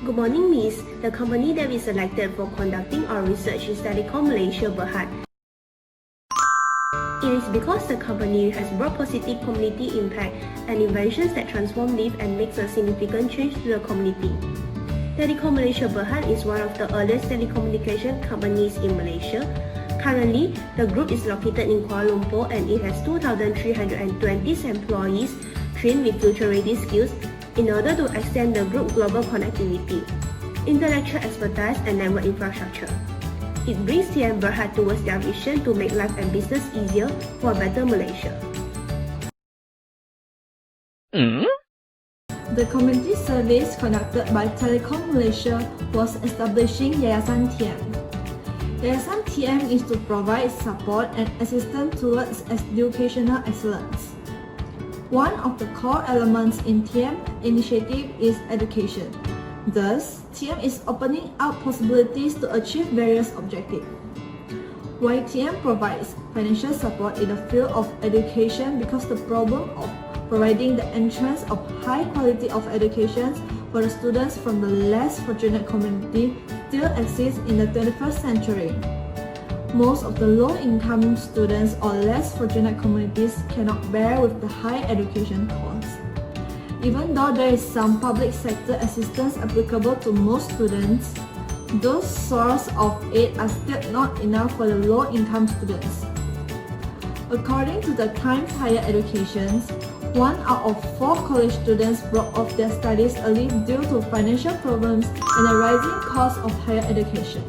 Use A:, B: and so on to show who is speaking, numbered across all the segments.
A: Good morning, Miss. The company that we selected for conducting our research is Telecom Malaysia Berhad. It is because the company has brought positive community impact and inventions that transform lives and makes a significant change to the community. Telecom Malaysia Berhad is one of the earliest telecommunication companies in Malaysia. Currently, the group is located in Kuala Lumpur and it has 2,320 employees trained with future-ready skills in order to extend the group global connectivity, intellectual expertise and network infrastructure. It brings TM Berhad towards their vision to make life and business easier for a better Malaysia.
B: The community service conducted by Telecom Malaysia was establishing Yayasan TM. Yayasan TM is to provide support and assistance towards educational excellence. One of the core elements in TM initiative is education. Thus, TM is opening up possibilities to achieve various objectives. YTM provides financial support in the field of education because the problem of providing the entrance of high quality of education for the students from the less fortunate community still exists in the 21st century. Most of the low-income students or less fortunate communities cannot bear with the high education costs. Even though there is some public sector assistance applicable to most students, those sources of aid are still not enough for the low-income students. According to the Times Higher Education, 1 out of 4 college students broke off their studies early due to financial problems and the rising cost of higher education.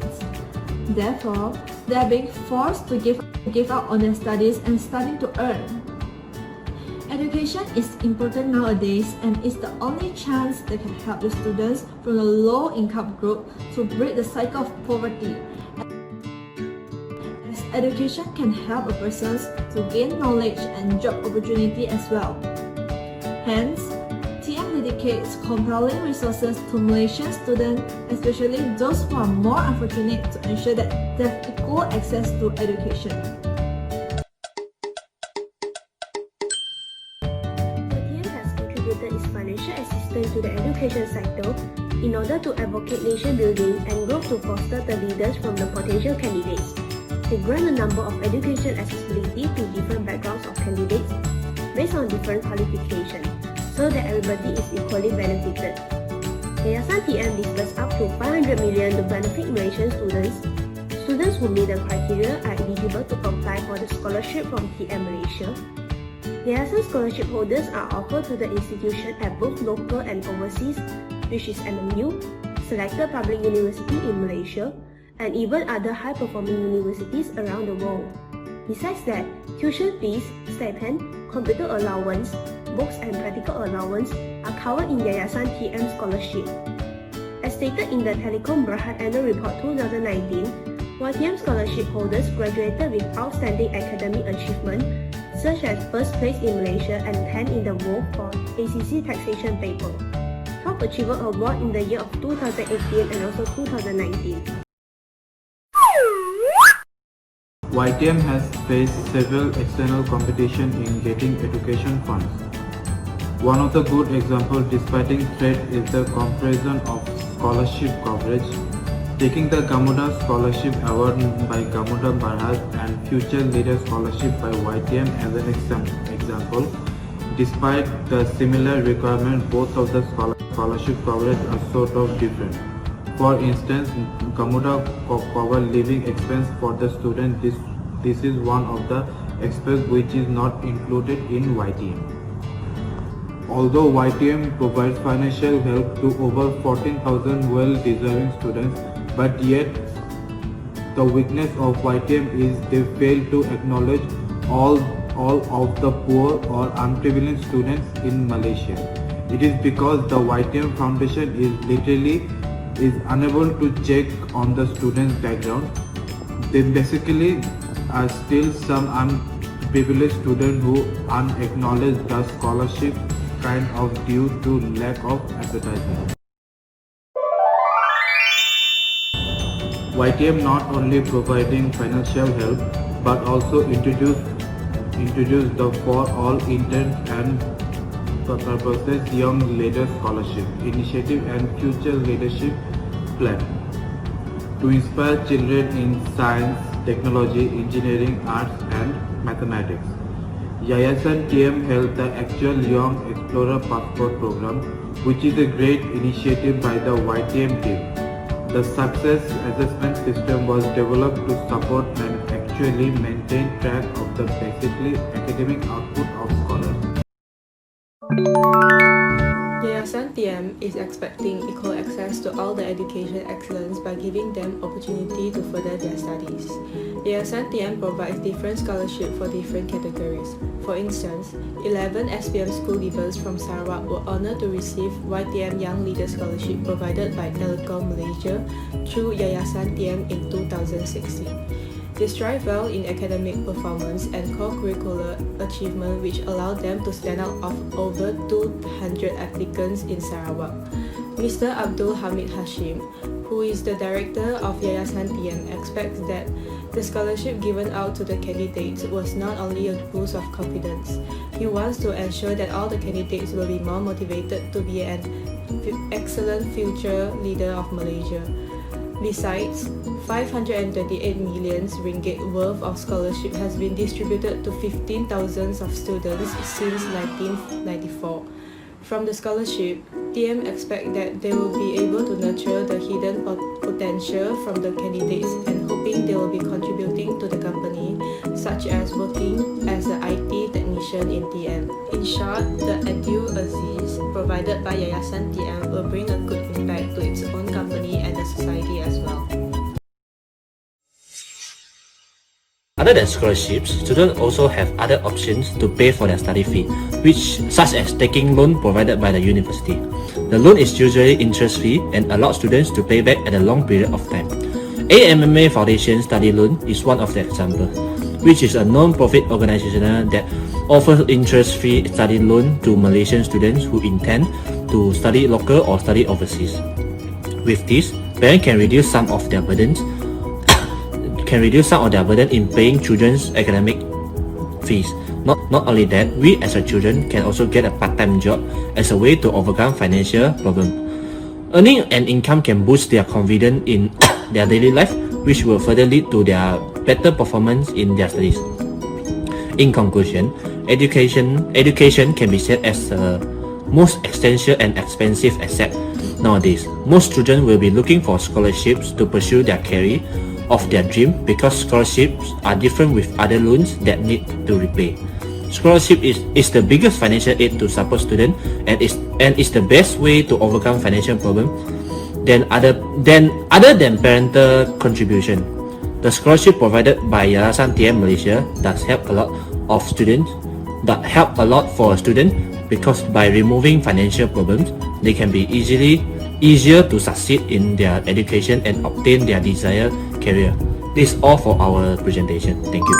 B: Therefore, they are being forced to give up on their studies and starting to earn. Education is important nowadays and is the only chance that can help the students from the low-income group to break the cycle of poverty. As education can help a person to gain knowledge and job opportunity as well. Hence, TM dedicates compelling resources to Malaysian students, especially those who are more unfortunate, to ensure that they have equal access to education.
A: TM has contributed its financial assistance to the education sector in order to advocate nation building and growth to foster the leaders from the potential candidates. They grant a number of education accessibility to different backgrounds of candidates based on different qualifications, so that everybody is equally benefited. Yayasan TM disbursed up to 500 million to benefit Malaysian students. Students who meet the criteria are eligible to apply for the scholarship from TM Malaysia. Yayasan scholarship holders are offered to the institution at both local and overseas, which is MMU, selected public university in Malaysia, and even other high-performing universities around the world. Besides that, tuition fees, stipend, computer allowance, books and practical allowance are covered in Yayasan TM scholarship. As stated in the Telecom Berhad Annual Report 2019, YTM scholarship holders graduated with outstanding academic achievement, such as first place in Malaysia and 10th in the world for ACC taxation paper. Top Achiever Award in the year of 2018 and also 2019.
C: YTM has faced several external competition in getting education funds. One of the good examples displaying threat is the comparison of scholarship coverage. Taking the Gamuda Scholarship Award by Gamuda Berhad and Future Leader Scholarship by YTM as an example, despite the similar requirement, both of the scholarship coverage are sort of different. For instance, Gamuda cover living expense for the student. This is one of the expense which is not included in YTM. Although YTM provides financial help to over 14,000 well-deserving students, but yet the weakness of YTM is they fail to acknowledge all of the poor or unprivileged students in Malaysia. It is because the YTM Foundation is unable to check on the student's background. They basically are still some unprivileged students who unacknowledge the scholarship kind of due to lack of advertisement. YTM not only providing financial help but also introduced the for all intent and purposes Young Leader Scholarship Initiative and Future Leadership Plan to inspire children in science, technology, engineering, arts and mathematics. Yayasan TM held the actual Young Explorer Passport Program, which is a great initiative by the YTM team. The success assessment system was developed to support and actually maintain track of the basically academic output of scholars.
D: Yayasan TM is expecting equal access to all the education excellence by giving them opportunity to further their studies. Yayasan TM provides different scholarships for different categories. For instance, 11 SPM school leavers from Sarawak were honored to receive YTM Young Leader Scholarship provided by Telecom Malaysia through Yayasan TM in 2016. They strive well in academic performance and co-curricular achievement, which allowed them to stand out of over 200 applicants in Sarawak. Mr. Abdul Hamid Hashim, who is the director of Yayasan TM, expects that the scholarship given out to the candidates was not only a boost of confidence. He wants to ensure that all the candidates will be more motivated to be an excellent future leader of Malaysia. Besides, 528 million ringgit worth of scholarship has been distributed to 15,000 of students since 1994. From the scholarship, TM expect that they will be able to nurture the hidden potential from the candidates and hoping they will be contributing to the company, such as working as an IT technician in TM. In short, the Edu Aziz provided by Yayasan TM will bring a good impact to its own company and the society as well.
E: Other than scholarships, students also have other options to pay for their study fee, such as taking loan provided by the university. The loan is usually interest-free and allows students to pay back at a long period of time. AMMA Foundation Study Loan is one of the examples, which is a non-profit organization that offers interest-free study loan to Malaysian students who intend to study local or study overseas. With this, parents can reduce some of their burden in paying children's academic fees. Not only that, we as a children can also get a part-time job as a way to overcome financial problems. Earning an income can boost their confidence in their daily life, which will further lead to their better performance in their studies. In conclusion, education can be said as the most essential and expensive asset nowadays. Most children will be looking for scholarships to pursue their career of their dream because scholarships are different with other loans that need to repay. Scholarship is the biggest financial aid to support students and is the best way to overcome financial problems other than parental contribution. The scholarship provided by Yayasan TM Malaysia does help a lot for students because by removing financial problems, they can be easier to succeed in their education and obtain their desired career. This is all for our presentation. Thank you.